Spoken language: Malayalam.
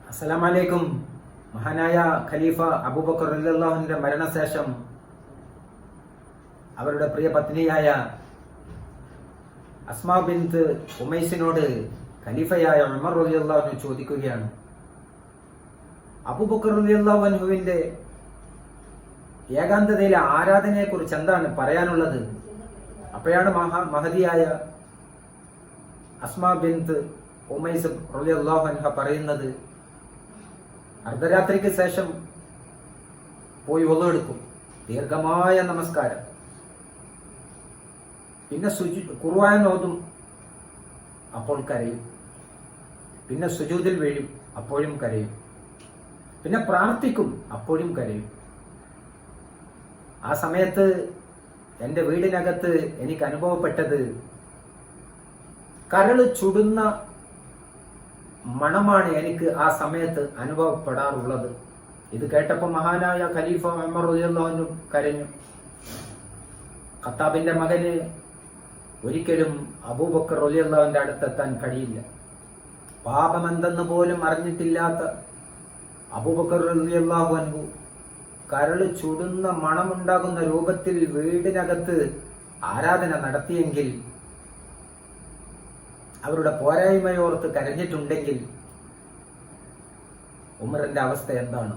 അസ്സലാമലൈക്കും. മഹാനായ ഖലീഫ അബൂബക്കർ റളിയല്ലാഹുവിന്റെ മരണശേഷം അവരുടെ പ്രിയ പത്നിയായ അസ്മാ ബിൻത് ഉമൈസിനോട് ഖലീഫയായ ഉമർ റളിയല്ലാഹു അൻഹു ചോദിക്കുകയാണ്, അബൂബക്കർ റളിയല്ലാഹു അൻഹുവിന്റെ ഏകാന്തതയിലെ ആരാധനയെക്കുറിച്ച് എന്താണ് പറയാനുള്ളത്? അപ്പോഴാണ് മഹദിയായ അസ്മാ ബിൻത് ഉമൈസ് റളിയല്ലാഹു അൻഹ പറയുന്നത്, അർദ്ധരാത്രിക്ക് ശേഷം പോയി വുളു എടുക്കും, ദീർഘമായ നമസ്കാരം, പിന്നെ ഖുർആൻ ഓതും, അപ്പോൾ കരയും, പിന്നെ സുജൂദിൽ വീഴും, അപ്പോഴും കരയും, പിന്നെ പ്രാർത്ഥിക്കും, അപ്പോഴും കരയും. ആ സമയത്ത് എൻ്റെ വീടിനകത്ത് എനിക്ക് അനുഭവപ്പെട്ടത് കരള് ചുടുന്ന മണമാണ് എനിക്ക് ആ സമയത്ത് അനുഭവപ്പെടാറുള്ളത്. ഇത് കേട്ടപ്പോൾ മഹാനായ ഖലീഫ ഉമർ റളിയല്ലാഹു അൻഹു കരഞ്ഞു. ഖത്താബിന്റെ മകന് ഒരിക്കലും അബൂബക്കർ റളിയല്ലാഹുവിന്റെ അടുത്തെത്താൻ കഴിയില്ല. പാപമെന്തെന്ന് പോലും അറിഞ്ഞിട്ടില്ലാത്ത അബൂബക്കർ റളിയല്ലാഹു അൻഹു കരള് ചുടുന്ന മണമുണ്ടാകുന്ന രൂപത്തിൽ വീടിനകത്ത് ആരാധന നടത്തിയെങ്കിൽ, അവരുടെ പോരായ്മയോർത്ത് കരഞ്ഞിട്ടുണ്ടെങ്കിൽ ഉമറിന്റെ അവസ്ഥ എന്താണ്?